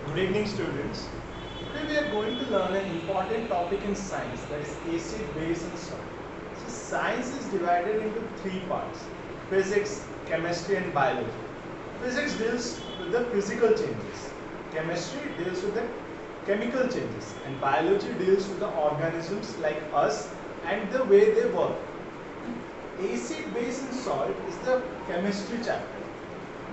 Good evening, students. Today we are going to learn an important topic in science, that is acid, base and salt. So science is divided into three parts: physics, chemistry and biology. Physics deals with the physical changes, chemistry deals with the chemical changes, and biology deals with the organisms like us and the way they work. Acid, base and salt is the chemistry chapter.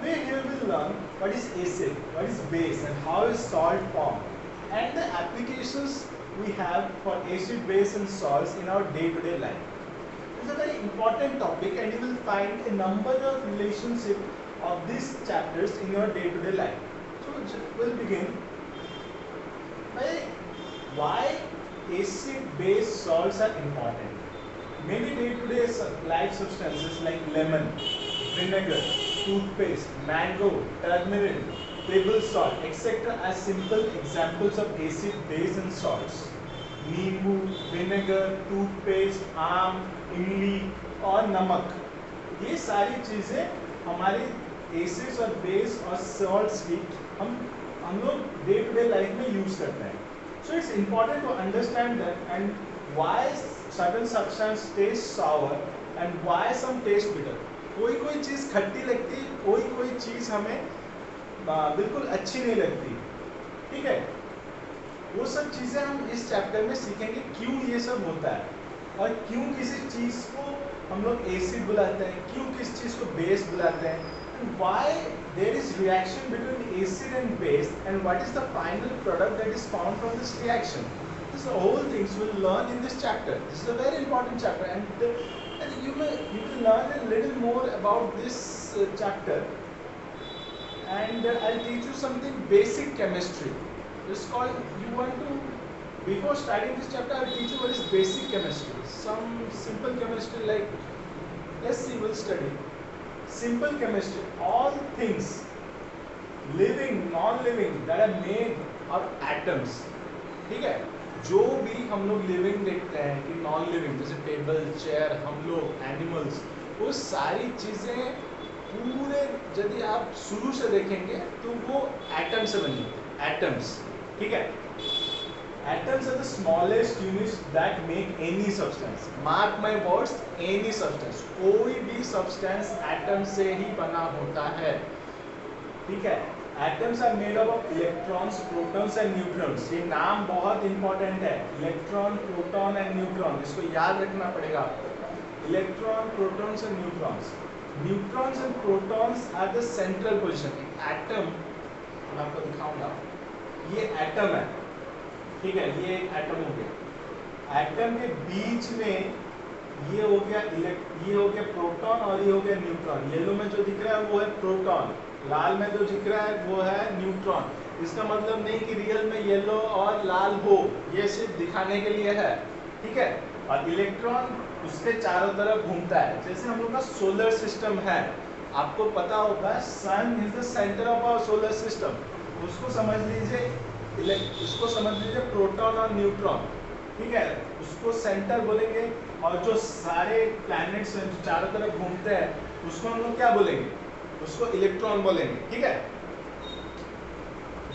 We here will learn what is acid, what is base and how is salt formed, and the applications we have for acid, base and salts in our day-to-day life. It's a very important topic and you will find a number of relationships of these chapters in your day-to-day life. So we'll begin by why acid, base, salts are important. Many day-to-day life substances like lemon, vinegar, toothpaste, mango, turmeric, table salt, etc. are simple examples of acid, base and salts. नींबू, vinegar, toothpaste, आम, इमली और नमक, ये सारी चीज़ें हमारे acids और बेस और सॉल्ट्स की हम लोग डे टू डे लाइफ में यूज करते हैं. So it's important to understand that and why certain substance taste sour and why some taste bitter. कोई कोई चीज़ खट्टी लगती है, कोई कोई चीज़ हमें बिल्कुल अच्छी नहीं लगती. ठीक है, वो सब चीज़ें हम इस चैप्टर में सीखेंगे क्यों ये सब होता है और क्यों किसी चीज़ को हम लोग एसिड बुलाते हैं, क्यों किस चीज़ को बेस बुलाते हैं, and why there is reaction between acid and base and what is the final product that is found from this reaction. These are all things we'll learn in this chapter. This is a very important chapter and you will learn a little more about this chapter, and I'll teach you something basic chemistry. It's called, you want to, before starting this chapter I'll teach you what is basic chemistry. Some simple chemistry, like let's see, we'll study simple chemistry. All things living, non-living, that are made of atoms. ठीक है, जो भी हम लोग living देखते हैं कि non living, जैसे टेबल, चेयर, हम लोग, एनिमल्स, वो सारी चीज़ें पूरे यदि आप शुरू से देखेंगे तो वो एटम से बनी है. एटम्स, ठीक है. Atoms are the smallest units that make any substance. Mark my words, any substance. कोई भी substance atom से ही बना होता है. ठीक है. Atoms are made up of electrons, protons and neutrons. ये नाम बहुत important है. Electron, proton and neutron. इसको याद रखना पड़ेगा आपको. Electron, protons and neutrons. Neutrons and protons are the central position. Atom, मैं आपको दिखाऊंगा. ये atom है. ठीक है, ये एक एटम हो गया. एटम के बीच में ये हो गया प्रोटॉन और ये हो गया न्यूट्रॉन. येलो में जो दिख रहा है वो है प्रोटॉन, लाल में जो दिख रहा है वो है न्यूट्रॉन. इसका मतलब नहीं कि रियल में येलो और लाल हो, ये सिर्फ दिखाने के लिए है. ठीक है. और इलेक्ट्रॉन उसके चारों तरफ घूमता है. जैसे हम लोग का सोलर सिस्टम है, आपको पता होगा sun is the centre of our solar system. उसको समझ लीजिए, इसको समझ लीजिए प्रोटॉन और न्यूट्रॉन. ठीक है, उसको सेंटर बोलेंगे और जो सारे प्लैनेट्स हैं जो चारों तरफ घूमते हैं उसको हम लोग क्या बोलेंगे, उसको इलेक्ट्रॉन बोलेंगे. ठीक है.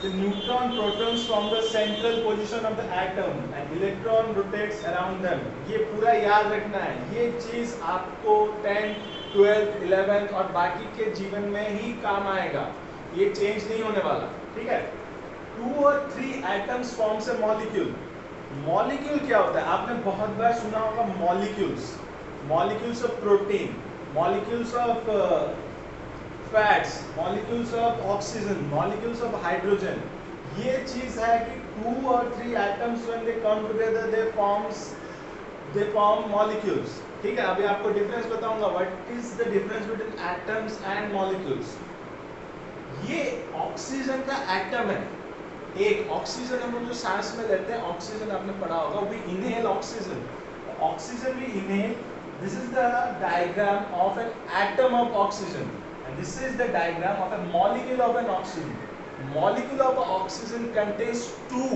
The neutron protons from the central position of the atom and electron rotates around them. ये पूरा याद रखना है. ये चीज आपको 10th, 12th, 11th और बाकी के जीवन में ही काम आएगा. ये चेंज नहीं होने वाला. ठीक है. 2 or 3 atoms forms a molecule. Molecule क्या होता है, आपने बहुत बार सुना होगा molecules. Molecules of protein, molecules of fats, molecules of oxygen, molecules of hydrogen. ये चीज है कि 2 or 3 atoms when they come together they form molecules. ठीक है. अभी आपको डिफरेंस बताऊंगा. What is the difference between atoms and molecules. ये ऑक्सीजन का एटम है. एक ऑक्सीजन हम लोग जो सांस में लेते हैं, ऑक्सीजन आपने पढ़ा होगा, we inhale oxygen. Oxygen we inhale. This is the diagram of an atom of oxygen and this is the diagram of a molecule of an oxygen. Molecule of oxygen contains 2,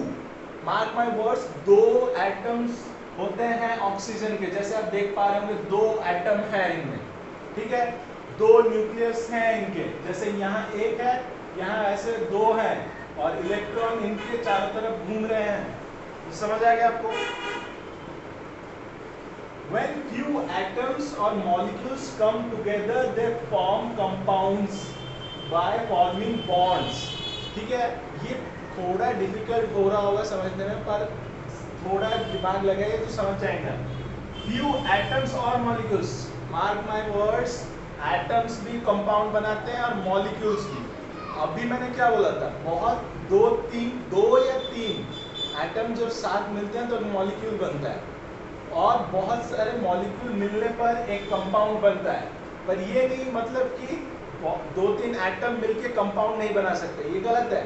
mark my words, 2 atoms होते हैं oxygen के. जैसे आप देख पा रहे होंगे 2 atom है इनमें. ठीक है. 2 न्यूक्लियस हैं इनके. जैसे यहाँ एक है, यहाँ ऐसे 2 हैं. और इलेक्ट्रॉन इनके चारों तरफ घूम रहे हैं। ये समझ आ गया आपको? When few atoms or molecules come together, they form compounds by forming bonds. ठीक है, ये थोड़ा डिफिकल्ट हो रहा होगा समझने में, पर थोड़ा दिमाग लगाइए तो समझ जाएंगे। Few atoms or molecules, mark my words, atoms भी कंपाउंड बनाते हैं और मॉलिक्यूल्स भी। अभी मैंने क्या बोला था, बहुत दो या तीन एटम जब साथ मिलते हैं तो मॉलिक्यूल बनता है, और बहुत सारे मॉलिक्यूल मिलने पर एक कंपाउंड बनता है। पर ये नहीं मतलब कि दो तीन एटम मिलके कंपाउंड नहीं बना सकते, ये गलत है।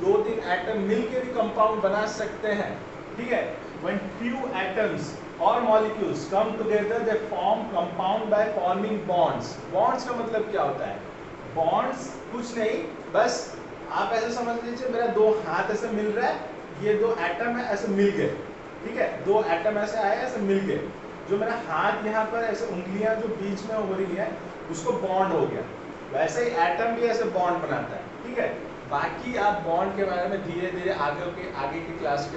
दो तीन एटम मिलके भी कंपाउंड बना सकते हैं। ठीक है, when few atoms or molecules come together they form compound by forming bonds. bonds का मतलब क्या होता है? bonds कुछ नहीं, बस आप ऐसे समझ लीजिए मेरा दो हाथ ऐसे मिल रहा है, ये दो एटम है ऐसे मिल गए। ठीक है, दो एटम ऐसे आए ऐसे मिल गए, जो मेरा हाथ यहाँ पर ऐसे उंगलियां जो बीच में हो रही है उसको बॉन्ड हो गया। वैसे ही एटम भी ऐसे बॉन्ड बनाता है। ठीक है, बाकी आप बॉन्ड के बारे में धीरे धीरे आगे की क्लास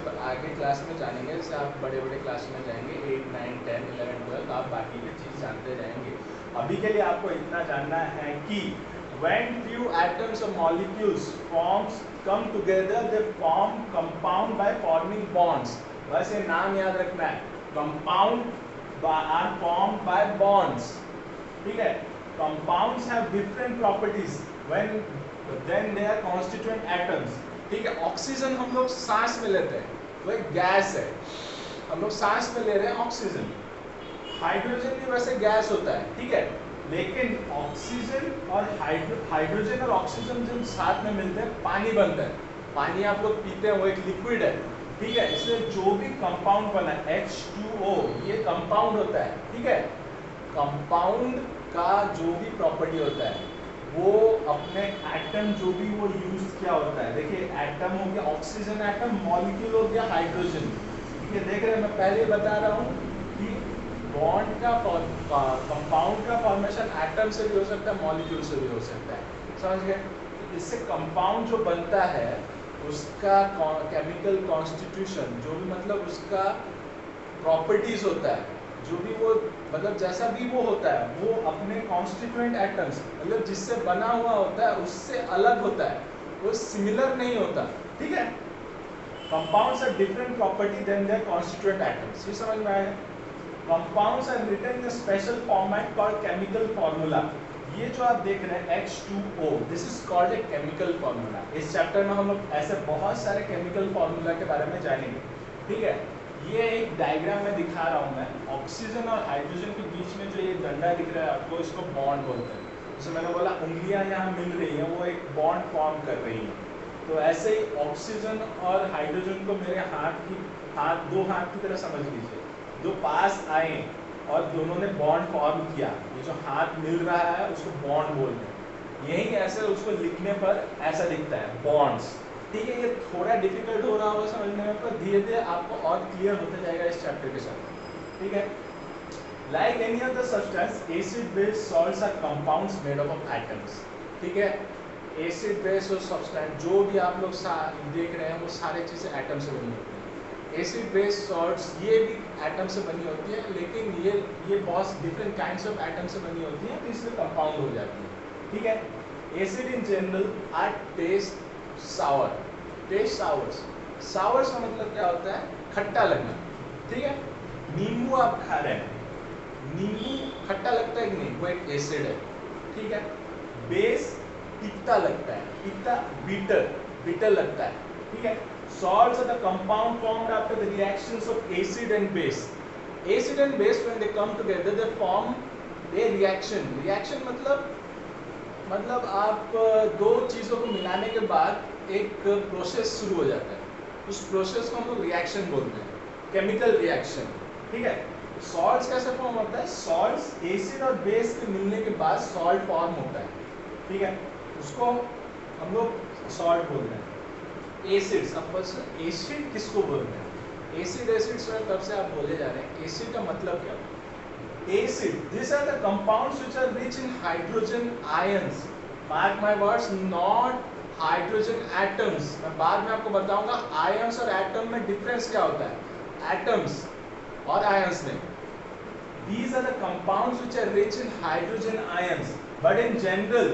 में जानेंगे। जैसे आप बड़े बड़े क्लास में जाएंगे 8, 9, 10, 11, 12, आप बाकी की चीज़ जानते जाएंगे। अभी के लिए आपको इतना जानना है कि when few atoms or molecules come together they form compound by forming bonds. बस ये नाम याद रखना है, compound are formed by bonds. ठीक है, compounds have different properties then they are constituent atoms. ठीक है, ऑक्सीजन हम लोग सांस में लेते हैं, वो एक गैस है, हम लोग सांस में ले रहे हैं ऑक्सीजन। हाइड्रोजन भी वैसे गैस होता है। ठीक है, लेकिन ऑक्सीजन और हाइड्रोजन और ऑक्सीजन जब साथ में मिलते हैं पानी बनता है। पानी आप लोग पीते हैं, वो एक लिक्विड है। ठीक है, इसलिए जो भी कंपाउंड बना H2O ये कंपाउंड होता है। ठीक है, कंपाउंड का जो भी प्रॉपर्टी होता है वो अपने एटम जो भी वो यूज किया होता है। देखिए, एटम हो गया ऑक्सीजन एटम, मॉलिक्यूल हो गया हाइड्रोजन। ठीक है, देख रहे हैं, मैं पहले बता रहा हूँ कि बॉन्ड का कंपाउंड का फॉर्मेशन एटम से भी हो सकता है, मॉलिक्यूल से भी हो सकता है। समझ गए? इससे कंपाउंड जो बनता है उसका केमिकल कॉन्स्टिट्यूशन जो भी मतलब उसका प्रॉपर्टीज होता है, जो भी वो मतलब जैसा भी वो होता है वो अपने कॉन्स्टिट्यूएंट एटम्स मतलब जिससे बना हुआ होता है उससे अलग होता है, वो सिमिलर नहीं होता। ठीक है, compounds are different property than their constituent atoms. ये समझ में आया? Compounds are written in a special format called chemical formula. ये जो आप देख रहे हैं H2O, this is called a chemical formula. इस चैप्टर में हम लोग ऐसे बहुत सारे केमिकल फार्मूला के बारे में जानेंगे। ठीक है, ये एक डायग्राम में दिखा रहा हूँ मैं। ऑक्सीजन और हाइड्रोजन के बीच में जो ये डंडा दिख रहा है आपको, इसको बॉन्ड बोलते हैं। जैसे मैंने बोला उंगलियां यहाँ मिल रही हैं, वो एक बॉन्ड फॉर्म कर रही हैं। तो ऐसे ही ऑक्सीजन और हाइड्रोजन को मेरे दो हाथ की तरह समझ लीजिए, दो पास आए और दोनों ने बॉन्ड फॉर्म किया। ये जो हाथ मिल रहा है उसको बॉन्ड बोलते हैं। यही ऐसे उसको लिखने पर ऐसा दिखता है, बॉन्ड्स। ठीक है, ये थोड़ा डिफिकल्ट हो रहा होगा समझने में, पर धीरे धीरे आपको और क्लियर होता जाएगा इस चैप्टर के साथ। ठीक है, like any other substance acid base salts are compounds made up of atoms. ठीक है, एसिड बेस और सब्सटेंस जो भी आप लोग देख रहे हैं वो सारी चीज़ें एटम से बनी होती हैं। एसिड बेस सॉल्ट्स ये भी एटम से बनी होती है, लेकिन ये बहुत डिफरेंट काइंड्स ऑफ एटम से बनी होती है, तो इसलिए कंपाउंड हो जाती है। ठीक है, acid in general are taste sour. Taste sours, sours का मतलब क्या होता है? खट्टा लगना। ठीक है, नींबू आप खा रहे हैं, नींबू खट्टा लगता है कि नहीं? वो एक एसिड है। ठीक है, बेस तीता लगता है, तीता बिटर लगता है। ठीक है, salts are the compound formed after the reactions of acid and base. Acid and base when they come together they form a reaction. Reaction मतलब आप दो चीज़ों को मिलाने के बाद एक प्रोसेस शुरू हो जाता है। उस प्रोसेस को हम लोग रिएक्शन बोलते हैं, केमिकल रिएक्शन। ठीक है, सॉल्ट्स कैसे फॉर्म होता है? सॉल्ट्स एसिड और बेस के मिलने के बाद सॉल्ट फॉर्म होता है। ठीक है, उसको हम लोग सॉल्ट बोलते हैं। एसिड्स, अब बस एसिड किसको बोलते हैं? एसिड तब से आप बोले जा रहे हैं, एसिड का मतलब क्या? Acid, these are the compounds which are rich in hydrogen ions. Mark my words, not hydrogen atoms, मैं बाद में आपको बताऊंगा आयंस और एटम में डिफरेंस क्या होता है, एटम्स और आयंस में। These are the compounds which are rich in hydrogen ions, but in general,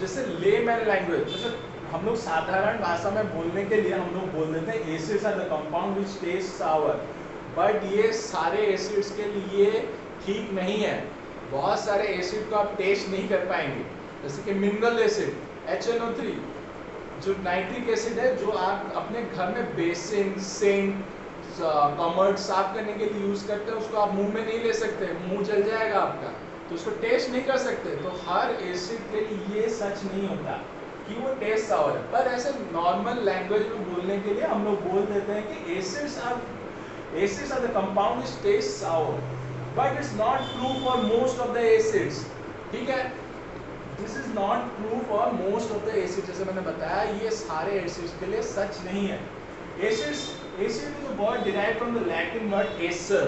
जैसे layman language, जैसे हम लोग साधारण भाषा में बोलने के लिए हम लोग बोल देते हैं acids are the compound which taste sour, but ये सारे acids के लिए ठीक नहीं है। बहुत सारे एसिड को आप टेस्ट नहीं कर पाएंगे, जैसे कि मिनरल एसिड HNO3, जो नाइट्रिक एसिड है, जो आप अपने घर में बेसिन, सिंक, कमर्ड साफ करने के लिए यूज करते हैं, उसको आप मुंह में नहीं ले सकते, मुंह जल जाएगा आपका, तो उसको टेस्ट नहीं कर सकते। तो हर एसिड के लिए ये सच नहीं होता कि वो टेस्ट सावर है, पर ऐसे नॉर्मल लैंग्वेज में बोलने के लिए हम लोग बोल देते हैं कि acids are the compound which taste sour, but it's not true for most of the acids. ठीक है, this is not true for most of the acid, जैसे मैंने बताया ये सारे एसिड्स के लिए सच नहीं है। Acid is a word derived from the Latin word Acer.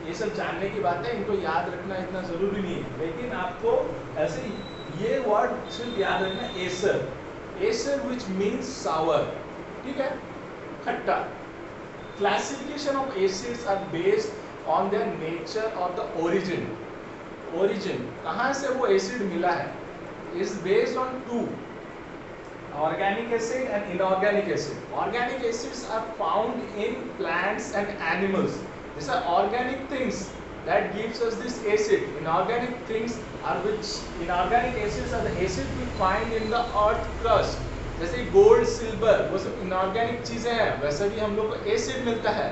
ये सब जानने की बात है, इनको याद रखना इतना जरूरी नहीं है, लेकिन आपको ऐसे ये वर्ड सिर्फ याद रखना, acer, acer which means sour. ठीक है, खट्टा। Classification of acids are based on their nature और द ओरिजिन। ओरिजिन कहाँ से वो एसिड मिला है is based on two, organic acid and inorganic acid. Organic acids are found in plants and animals. These are organic things that gives us this acid. Inorganic things are inorganic acids are the acid we find in the earth crust. जैसे gold, silver, वो सब inorganic चीजें हैं, वैसे भी हम लोग को एसिड मिलता है।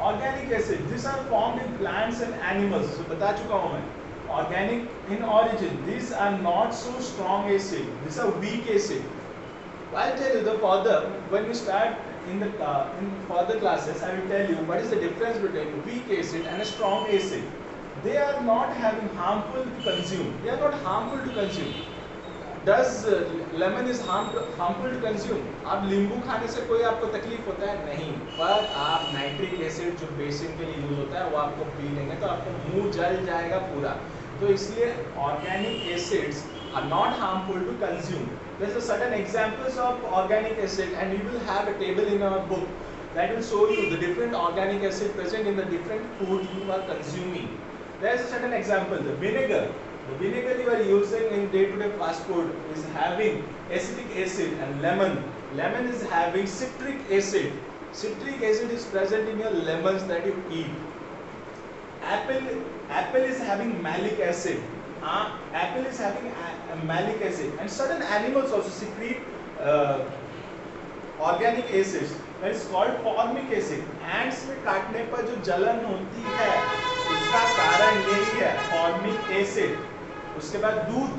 Organic acid, these are formed in plants and animals. So बता चुका हूँ मैं। Organic in origin, these are not so strong acid, these are weak acid. I'll tell you the further, when we start in further classes, I will tell you what is the difference between weak acid and a strong acid. They are not having harmful to consume. They are not harmful to consume. Does lemon is harmful to consume? आप नींबू खाने से कोई आपको तकलीफ होता है? नहीं, पर आप नाइट्रिक एसिड जो बेसिन के लिए यूज होता है वो आपको पी लेंगे तो आपको मुंह जल जाएगा पूरा। तो इसलिए organic acids are not harmful to consume. There is a certain examples of organic acid, and we will have a table in our book that will show you the different organic acid present in the different food you are consuming. There is a certain example, the vinegar. The vinegar you are using in day-to-day fast food is having acetic acid, and lemon is having citric acid. Citric acid is present in your lemons that you eat. Apple is having malic acid. Apple is having malic acid, and certain animals also secrete organic acids that is called formic acid. Ants में काटने पर जो जलन होती है उसका कारण यही है, formic acid. उसके बाद दूध,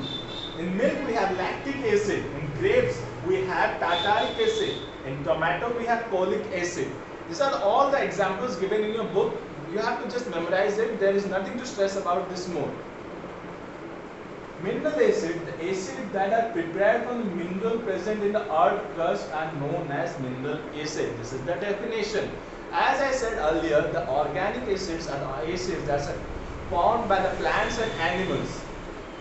in milk we have lactic acid, in grapes we have tartaric acid, in tomato we have cholic acid. These are all the examples given in your book. You have to just memorize it. There is nothing to stress about this more. Mineral acid, the acid that are prepared from the mineral present in the earth crust are known as mineral acid. This is the definition. As I said earlier, the organic acids are the acids that are formed by the plants and animals,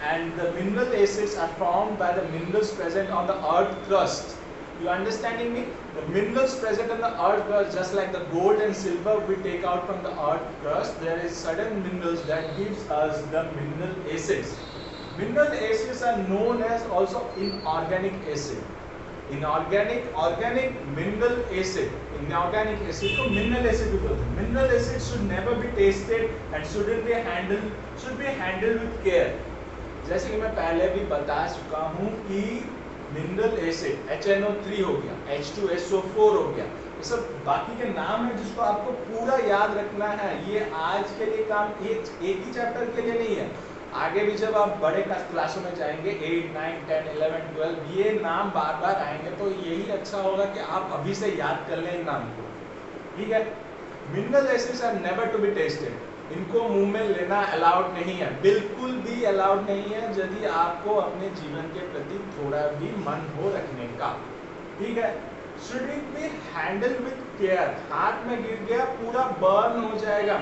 and the mineral acids are formed by the minerals present on the earth crust. You understanding me? The minerals present on the earth crust, just like the gold and silver we take out from the earth crust, there is certain minerals that gives us the mineral acids. Mineral acids are known as also inorganic acid. Organic mineral acid. Inorganic acid को mineral acid भी बोलते हैं. Mineral acid should never be tasted and should be handled with care. जैसे कि मैं पहले भी बता चुका हूँ कि मिनरल एसिड HNO3 हो गया, H2SO4 हो गया, ये सब बाकी के नाम है जिसको आपको पूरा याद रखना है। ये आज के लिए काम एक ही चैप्टर के लिए नहीं है, आगे भी जब आप बड़े क्लासों में जाएंगे 8, 9, 10, 11, 12 ये नाम बार बार आएंगे, तो यही अच्छा होगा कि आप अभी से याद कर लें इन नाम को। ठीक है, mineral acids are never to be tested, इनको मुंह में लेना अलाउड नहीं है, बिल्कुल भी अलाउड नहीं है यदि आपको अपने जीवन के प्रति थोड़ा भी मन हो रखने का। ठीक है, should it be handle with care, हाथ में गिर गया पूरा बर्न हो जाएगा।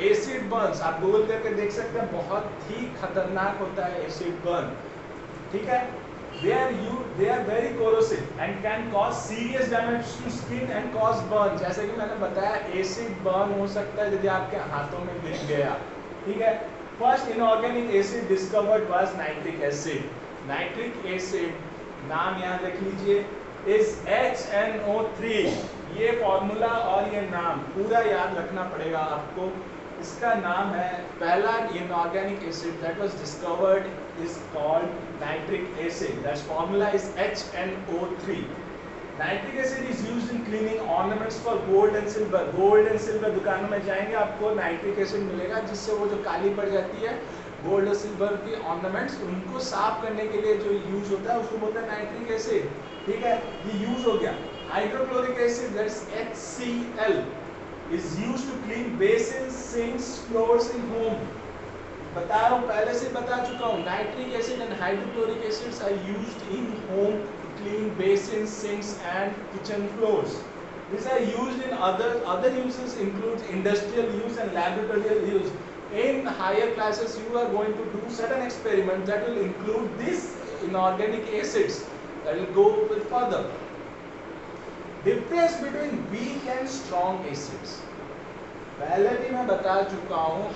एसिड बर्न्स आप गूगल करके देख सकते हैं, बहुत ही खतरनाक होता है एसिड बर्न। ठीक है, they are very corrosive and can cause serious damage to skin and cause burn. जैसे कि मैंने बताया एसिड बर्न हो सकता है यदि आपके हाथों में गिर गया, ठीक है। First inorganic acid discovered was nitric acid. Nitric acid नाम यहाँ देख लीजिए इज HNO3। ये फॉर्मूला और ये नाम पूरा याद रखना पड़ेगा आपको। इसका नाम है, पहला inorganic acid that was discovered is called nitric acid, that's formula is HNO3। Nitric acid is used in cleaning ornaments for gold and silver. Gold and silver दुकानों में जाएंगे आपको नाइट्रिक एसिड मिलेगा, जिससे वो जो काली पड़ जाती है गोल्ड और सिल्वर की ऑर्नामेंट्स, उनको साफ करने के लिए जो यूज होता है उसको बोलते हैं नाइट्रिक एसिड, ठीक है। ये यूज हो गया। Hydrochloric acid that's HCl is used to clean basins, sinks, floors in home। बता रहा हूँ, पहले से बता चुका हूँ, nitric acid and hydrochloric acids are used in home to clean basins, sinks and kitchen floors। These are used in other uses includes industrial use and laboratorial use। In higher classes you are going to do certain experiments that will include these inorganic acids that will go with further। Difference between weak and strong acids, पहले भी मैं बता चुका हूँ,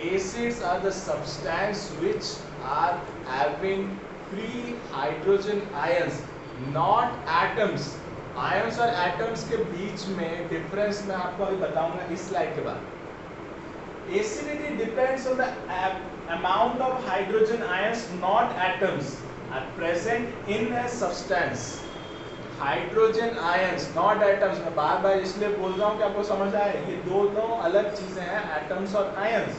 acids are the substance which are having free hydrogen ions, not atoms. Ions और atoms के बीच में डिफरेंस मैं आपको अभी बताऊंगा इस स्लाइड के बाद। Acidity depends on the amount of hydrogen ions, not atoms, are present in a substance. Hydrogen ions not atoms, मैं बार बार इसलिए बोल रहा हूँ कि आपको समझ आए, ये दोनों अलग चीजें हैं, एटम्स और ions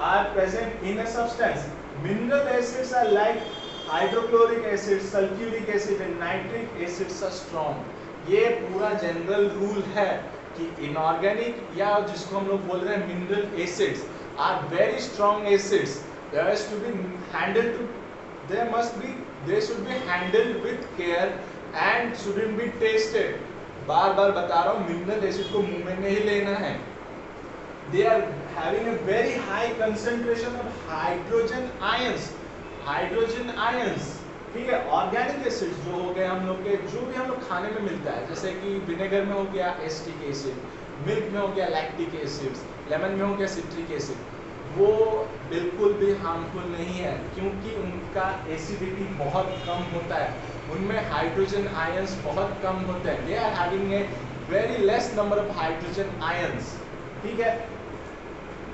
are present in a substance. Mineral acids are like hydrochloric acid, sulphuric acid and nitric acids are strong. ये पूरा जनरल रूल है कि इनऑर्गेनिक या जिसको हम लोग बोल रहे हैं mineral acids are very strong acids, they has to be handled, they should be handled with care and shouldn't be tasted। बार बार बता रहा हूँ, मिनरल एसिड को मुंह में नहीं लेना है। They are having a very high concentration of hydrogen ions, hydrogen ions, ठीक है। ऑर्गेनिक एसिड्स जो हो गए हम लोग के, जो भी हम लोग खाने में मिलता है, जैसे कि विनेगर में हो गया एसिटिक एसिड, मिल्क में हो गया लैक्टिक एसिड्स, लेमन में हो गया सिट्रिक एसिड, वो बिल्कुल भी हार्मफुल नहीं है क्योंकि उनका एसिडिटी बहुत कम होता है, उनमें हाइड्रोजन आयंस बहुत कम होते हैं। They are having a very less number of hydrogen ions, ठीक है।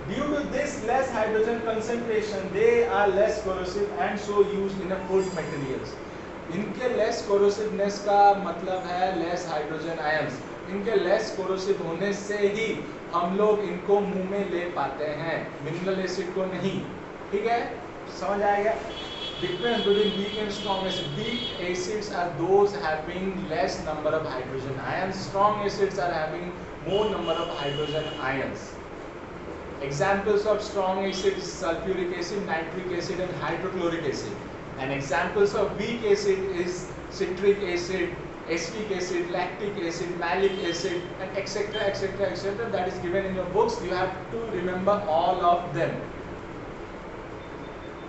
Due to this less hydrogen concentration they are less corrosive and so used in food materials. इनके लेस कोरोसिवनेस का मतलब है लेस हाइड्रोजन आयंस। इनके less corrosive होने से ही हम लोग इनको मुंह में ले पाते हैं, मिनरल एसिड को नहीं, ठीक है। समझ आएगा? Difference between weak and strong acid. Weak acids are those having less number of hydrogen ions. Strong acids are having more number of hydrogen ions. Examples of strong acids: sulfuric acid, nitric acid, and hydrochloric acid. And examples of weak acid is citric acid, acetic acid, lactic acid, malic acid, and etc. etc. etc. That is given in your books. You have to remember all of them.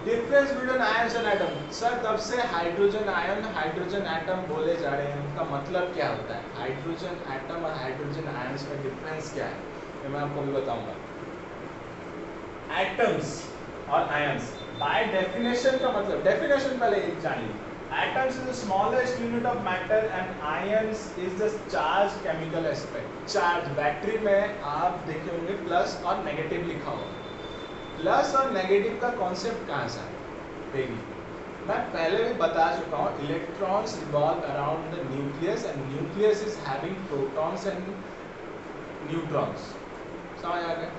Difference between ions and atom, sir तब से hydrogen ion hydrogen atom बोले जा रहे हैं, उनका मतलब क्या होता है? हाइड्रोजन एटम और हाइड्रोजन आयंस में डिफरेंस क्या है, ये मैं आपको भी बताऊंगा। एटम्स और आयंस बाय डेफिनेशन का मतलब, डेफिनेशन पहले एक जान लीजिए। Atoms is the smallest unit of matter and ions is the charge chemical aspect. Charge, battery में आप देखे होंगे प्लस और नेगेटिव लिखा होगा। प्लस और नेगेटिव का कॉन्सेप्ट कहाँ से है? देखिए, मैं पहले भी बता चुका हूँ, electrons revolve around the nucleus and nucleus is having protons and neutrons. समझ आ गया?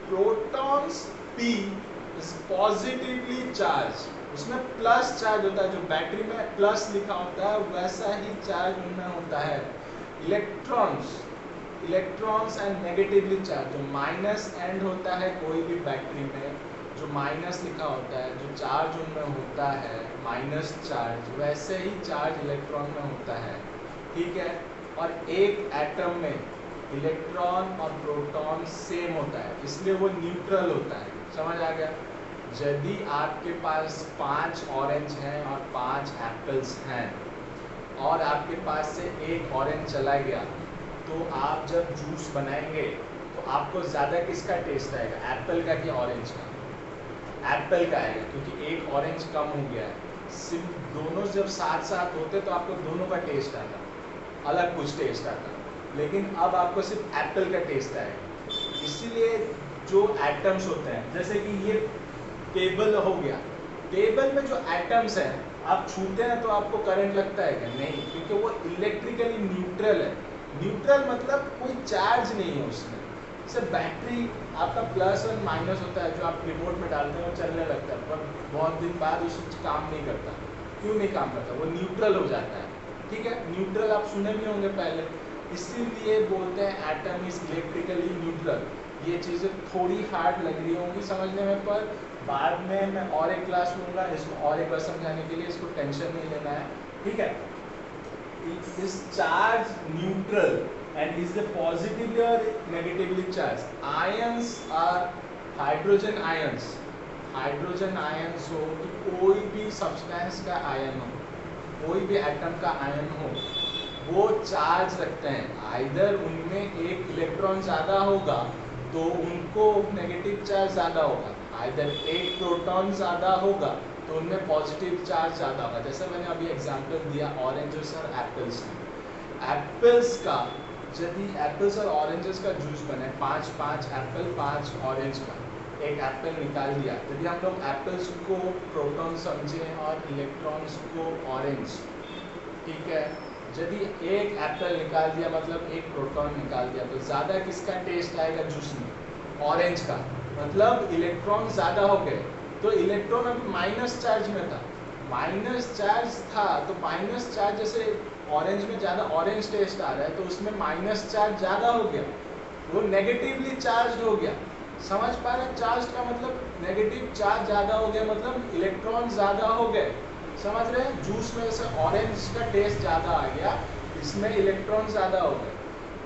Protons P is positively charge, उसमें प्लस चार्ज होता है, जो बैटरी में प्लस लिखा होता है वैसा ही चार्ज उनमें होता है। इलेक्ट्रॉन्स एंड नेगेटिवली चार्ज, जो माइनस एंड होता है कोई भी बैटरी में, जो माइनस लिखा होता है, जो चार्ज उनमें होता है माइनस चार्ज, वैसे ही चार्ज इलेक्ट्रॉन में होता है, ठीक है। और एक एटम में इलेक्ट्रॉन और प्रोटॉन सेम होता है, इसलिए वो न्यूट्रल होता है। समझ आ गया? यदि आपके पास 5 ऑरेंज हैं और 5 एप्पल्स हैं और आपके पास से एक ऑरेंज चला गया, तो आप जब जूस बनाएंगे तो आपको ज़्यादा किसका टेस्ट आएगा, एप्पल का कि ऑरेंज का? एप्पल का आएगा, क्योंकि एक ऑरेंज कम हो गया है। सिर्फ दोनों जब साथ साथ होते तो आपको दोनों का टेस्ट आता, अलग कुछ टेस्ट आता, लेकिन अब आपको सिर्फ एप्पल का टेस्ट आएगा। इसीलिए जो एटम्स होते हैं, जैसे कि ये टेबल हो गया, टेबल में जो एटम्स हैं आप छूते हैं तो आपको करंट लगता है क्या? नहीं, क्योंकि वो इलेक्ट्रिकली न्यूट्रल है। न्यूट्रल मतलब कोई चार्ज नहीं है उसमें। जैसे बैटरी आपका प्लस और माइनस होता है, जो आप रिमोट में डालते हैं वो चलने लगता है, पर बहुत दिन बाद उसमें काम नहीं करता। क्यों नहीं काम करता? वो न्यूट्रल हो जाता है। ठीक है, न्यूट्रल आप सुने भी होंगे पहले, इसीलिए बोलते हैं एटम इज इलेक्ट्रिकली न्यूट्रल। ये चीज़ें थोड़ी हार्ड लग रही होंगी समझने में, पर बाद में मैं और एक क्लास लूँगा इसको और एक बार समझाने के लिए, इसको टेंशन नहीं लेना है। ठीक है, is charged neutral and is the positively or negatively charged. Ions are hydrogen ions. Hydrogen ions हो कि कोई भी सब्सटेंस का आयन हो, कोई भी एटम का आयन हो, वो चार्ज रखते हैं। आइदर उनमें एक इलेक्ट्रॉन ज़्यादा होगा तो उनको नेगेटिव चार्ज ज़्यादा होगा, आइदर एक प्रोटॉन ज़्यादा होगा तो उनमें पॉजिटिव चार्ज ज़्यादा होगा। जैसे मैंने अभी एग्जांपल दिया ऑरेंजेस और एप्पल्स में। एप्पल्स का, यदि एप्पल्स और ऑरेंजेस का जूस बने, 5 एप्पल 5 ऑरेंज का, एक एप्पल निकाल दिया, यदि हम लोग एप्पल्स को प्रोटॉन समझें और इलेक्ट्रॉन्स को ऑरेंज, ठीक है, यदि एक एप्पल निकाल दिया मतलब एक प्रोटॉन निकाल दिया, तो ज़्यादा किसका टेस्ट आएगा जूस में? ऑरेंज का। मतलब इलेक्ट्रॉन ज़्यादा हो गए, तो इलेक्ट्रॉन अभी माइनस चार्ज में था, माइनस चार्ज था, तो माइनस चार्ज जैसे ऑरेंज में ज़्यादा ऑरेंज टेस्ट आ रहा है तो उसमें माइनस चार्ज ज़्यादा हो गया, वो नेगेटिवली चार्ज हो गया। समझ पा रहे? चार्ज का मतलब नेगेटिव चार्ज ज़्यादा हो गया, मतलब इलेक्ट्रॉन ज़्यादा हो गए। समझ रहे हैं? जूस में जैसे ऑरेंज का टेस्ट ज़्यादा आ गया, इसमें इलेक्ट्रॉन ज़्यादा हो गए।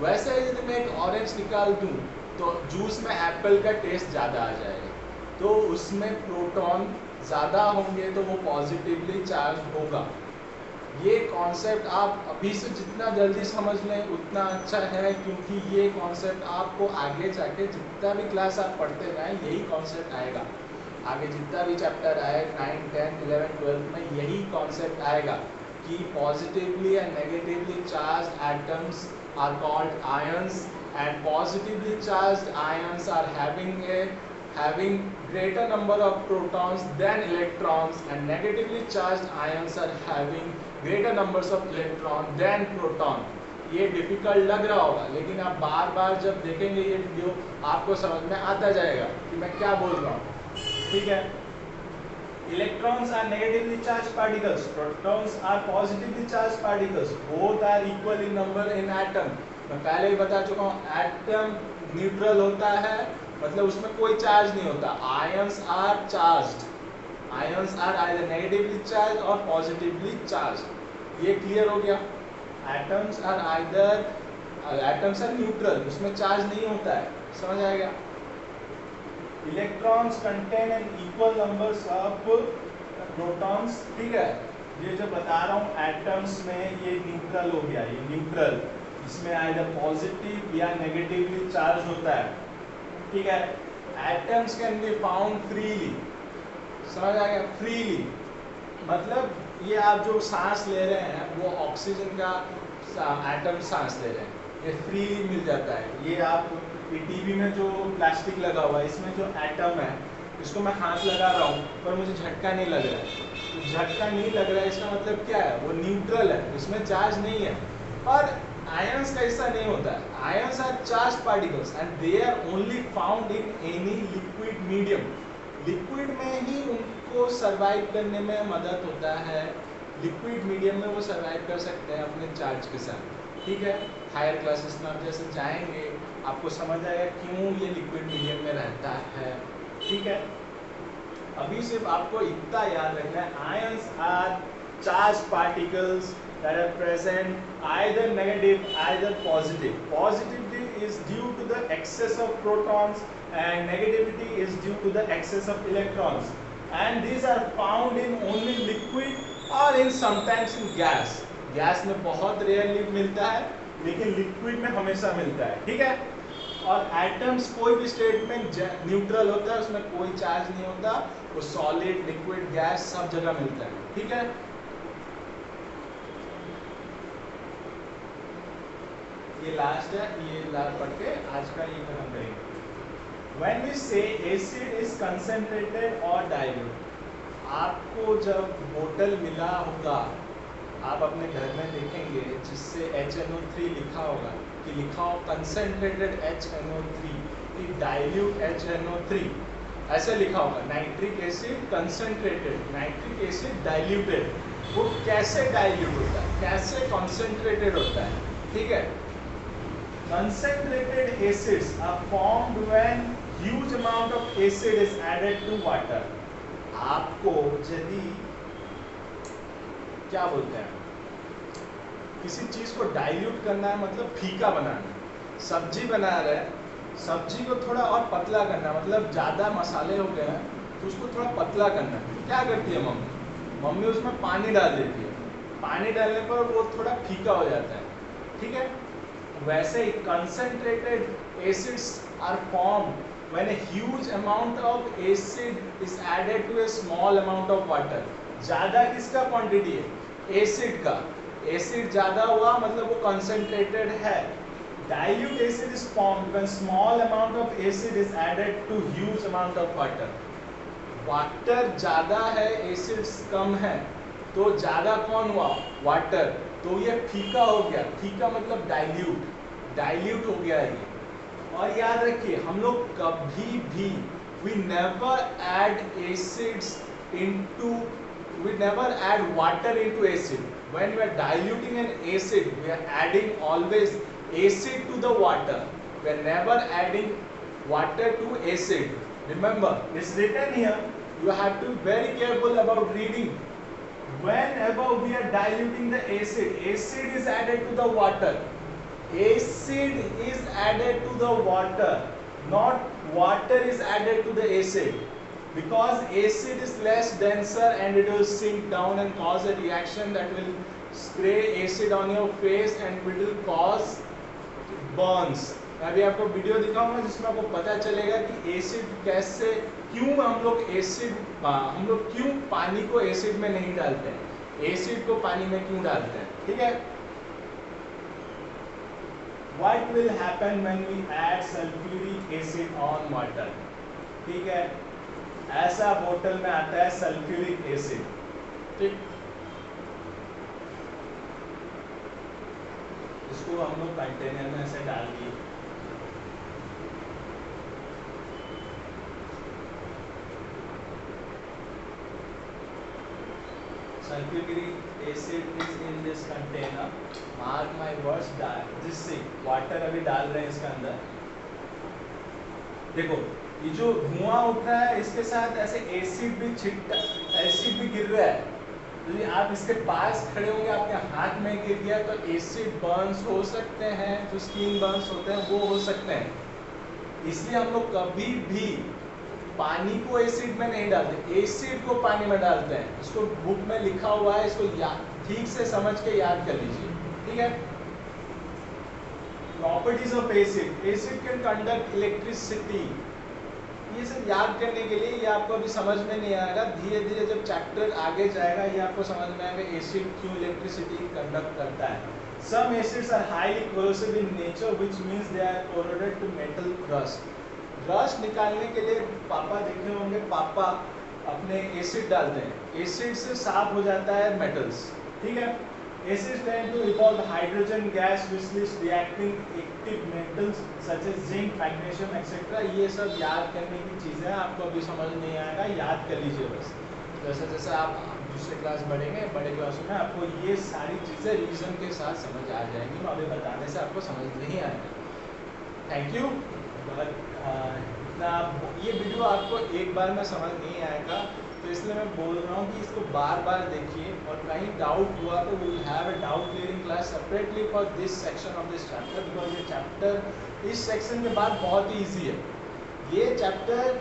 वैसे ही यदि मैं एक ऑरेंज निकाल दूँ तो जूस में एप्पल का टेस्ट ज़्यादा आ जाएगा, तो उसमें प्रोटॉन ज़्यादा होंगे तो वो पॉजिटिवली चार्ज होगा। ये कॉन्सेप्ट आप अभी से जितना जल्दी समझ लें उतना अच्छा है, क्योंकि ये कॉन्सेप्ट आपको आगे जाके जितना भी क्लास आप पढ़ते जाएं यही कॉन्सेप्ट आएगा। आगे जितना भी चैप्टर आए 9, 10, 11, 12 में यही कॉन्सेप्ट आएगा कि positively and negatively charged atoms are called ions and positively charged ions are having greater number of protons than electrons and negatively charged ions are having greater numbers of electron than proton। ये difficult लग रहा होगा, लेकिन आप बार बार जब देखेंगे ये video आपको समझ में आता जाएगा कि मैं क्या बोल रहा हूँ। ठीक है, electrons are negatively charged particles, protons are positively charged particles, both are equal in number in atom। मैं पहले ही बता चुका हूँ, एटम न्यूट्रल होता है, मतलब उसमें कोई चार्ज नहीं होता। Ions are charged, ions are either negatively charge और पॉजिटिवली चार्ज। ये क्लियर हो गया? Atoms are either, atoms are neutral, उसमें चार्ज नहीं होता है। समझ आएगा? Electrons contain an equal numbers of protons. ठीक है, ये जो बता रहा हूँ एटम्स में ये न्यूट्रल हो गया, ये न्यूट्रल, इसमें आइदर पॉजिटिव या नेगेटिवली चार्ज होता है। ठीक है, atoms can be found freely. समझ आ गया? फ्रीली मतलब ये आप जो सांस ले रहे हैं वो ऑक्सीजन का एटम सांस ले रहे हैं, ये फ्रीली मिल जाता है। ये आप टीवी में जो प्लास्टिक लगा हुआ है इसमें जो एटम है, इसको मैं हाथ लगा रहा हूँ पर मुझे झटका नहीं लग रहा है, तो झटका नहीं लग रहा है इसका मतलब क्या है? वो न्यूट्रल है, इसमें चार्ज नहीं है। और आयंस का ऐसा नहीं होता है, ions are charge particles and they are only found in any liquid medium. Liquid में ही उनको सरवाइव करने में मदद होता है, लिक्विड मीडियम में वो सरवाइव कर सकते हैं अपने चार्ज के साथ। ठीक है, हायर क्लासेस में आप जैसे जाएंगे आपको समझ आएगा क्यों ये लिक्विड मीडियम में रहता है। ठीक है, अभी सिर्फ आपको इतना याद रखना है, ions are charge particles that are present either negative either positive। Positively is due to the excess of protons and negativity is due to the excess of electrons, and these are found in only liquid or in sometimes in gas. Gas में बहुत rarely मिलता है लेकिन liquid में हमेशा मिलता है, ठीक है। और एटम्स कोई भी स्टेट में न्यूट्रल होता है, उसमें कोई चार्ज नहीं होता, वो सॉलिड लिक्विड गैस सब जगह मिलता है, ठीक है। ये लास्ट है, ये पढ़ के आज का ये खत्म करेंगे। When we say acid is concentrated or dilute, आपको जब बोतल मिला होगा, आप अपने घर में देखेंगे जिससे HNO3 लिखा होगा कि लिखा हो कंसनट्रेटेड HNO3 कि डाइल्यूट HNO3, ऐसे लिखा होगा। Nitric acid concentrated, nitric acid diluted. वो कैसे डाइल्यूट होता है, कैसे कंसनट्रेटेड होता है, ठीक है। Concentrated acids are formed when huge amount of acid is added to water. आपको यदि क्या बोलते हैं, किसी चीज को डाइल्यूट करना है मतलब फीका बनाना है। सब्जी बना रहे हैं, सब्जी को थोड़ा और पतला करना है, मतलब ज्यादा मसाले हो गए हैं तो उसको थोड़ा पतला करना है। क्या करती है मम्मी, मम्मी उसमें पानी डाल देती है, पानी डालने पर वो थोड़ा फीका हो जाता है, ठीक है। वैसे ही concentrated acids are formed when a huge amount of acid is added to a small amount of water. ज़्यादा किसका क्वांटिटी है, एसिड का, एसिड ज़्यादा हुआ मतलब वो concentrated है। Dilute acid is formed when small amount of acid is added to huge amount of water. Water ज़्यादा है, एसिड्स कम है, तो ज़्यादा कौन हुआ, वाटर, तो ये फीका हो गया। फीका मतलब डाइल्यूट, डाइल्यूट हो गया ये। और याद रखिए हम लोग कभी भी we never add acids into, we never add water into acid. When we are diluting an acid, we are adding always acid to the water. We are never adding water to acid. Remember, it's written here. You have to be very careful about reading. Whenever we are diluting the acid, acid is added to the water. Acid is added to the water, not water is added to the acid. Because acid is less denser and it will sink down and cause a reaction that will spray acid on your face and it will cause burns. अभी आपको video दिखाऊंगा जिसमें आपको पता चलेगा कि acid कैसे, क्यों हम लोग क्यों पानी को एसिड में नहीं डालते हैं, एसिड को पानी में क्यों डालते हैं, ठीक है। What will happen when we add sulfuric acid on water? ठीक है, ऐसा बोतल में आता है सल्फ्यूरिक एसिड, ठीक, इसको हम लोग कंटेनर में ऐसे डाल दिए, sulfuric acid is in this container. Mark my words, this thing water अभी डाल रहे हैं इसके अंदर। देखो ये जो धुआं उठ रहा है इसके साथ ऐसे एसिड भी छिटका, एसिड भी गिर रहा है। यदि आप इसके पास खड़े होंगे, आपके हाथ में गिर गया तो एसिड बर्न्स हो सकते हैं, जो स्किन बर्न्स होते हैं वो हो सकते हैं। इसलिए हम लोग कभी भी पानी को एसिड में नहीं डालते, एसिड को पानी में डालते हैं। इसको बुक में लिखा हुआ है, इसको ठीक से समझ के याद कर लीजिए, ठीक है। Properties of acid, acid can conduct electricity, ये सब याद करने के लिए, ये आपको अभी समझ में नहीं आएगा, धीरे धीरे जब चैप्टर आगे जाएगा ये आपको समझ में आएगा एसिड क्यों इलेक्ट्रिसिटी कंडक्ट करता है। Some acids are highly corrosive in nature, which means they are corroded to metal rust. Rust निकालने के लिए पापा देखे होंगे, पापा अपने एसिड डालते हैं, एसिड से साफ हो जाता है मेटल्स, ठीक है। Acids tend to evolve hydrogen gas which is reacting active metals such as zinc, magnesium etc. ये सब याद करने की चीज़ें, आपको अभी समझ नहीं आएगा, याद कर लीजिए बस। जैसे जैसे आप दूसरे क्लास बढ़ेंगे, बड़े क्लासों में आपको ये सारी चीज़ें रीजन के साथ समझ आ जाएंगी, तो अभी बताने से आपको समझ नहीं आएगा। Thank you. इतना ये वीडियो आपको एक बार में समझ नहीं आएगा, तो इसलिए मैं बोल रहा हूँ कि इसको बार बार देखिए, और कहीं डाउट हुआ तो we will have a doubt clearing class separately for this section of this chapter, because ये चैप्टर इस सेक्शन के बाद बहुत ही ईजी है। ये चैप्टर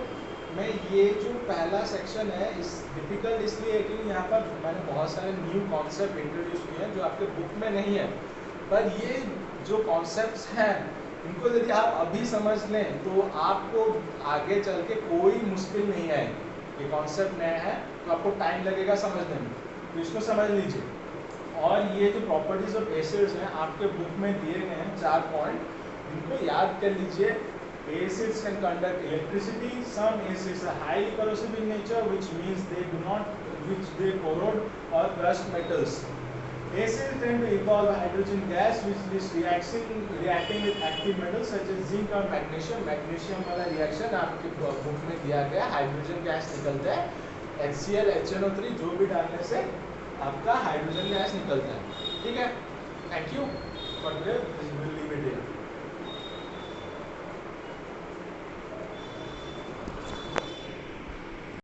में ये जो पहला सेक्शन है इस डिफ़िकल्ट इसलिए है कि यहाँ पर मैंने बहुत सारे न्यू कॉन्सेप्ट इंट्रोड्यूस किए हैं जो आपके बुक में नहीं है, पर ये जो कॉन्सेप्ट्स हैं इनको यदि आप अभी समझ लें तो आपको आगे चल के कोई मुश्किल नहीं आएगी। ये कॉन्सेप्ट नया है तो आपको टाइम लगेगा समझने में, तो इसको समझ लीजिए। और ये जो प्रॉपर्टीज ऑफ एसिड्स हैं आपके बुक में दिए गए हैं 4 पॉइंट, इनको याद कर लीजिए। Acids can conduct electricity. Some acids are highly corrosive in nature, which means they corrode or rust metals. Acids tend to evolve hydrogen gas, which is reacting with active metals such as zinc और magnesium. Magnesium वाला reaction आपके book में दिया गया, hydrogen gas निकलता है, HCl, HNO3 जो भी डालने से आपका हाइड्रोजन गैस निकलता है। ठीक है, thank you for leave it here.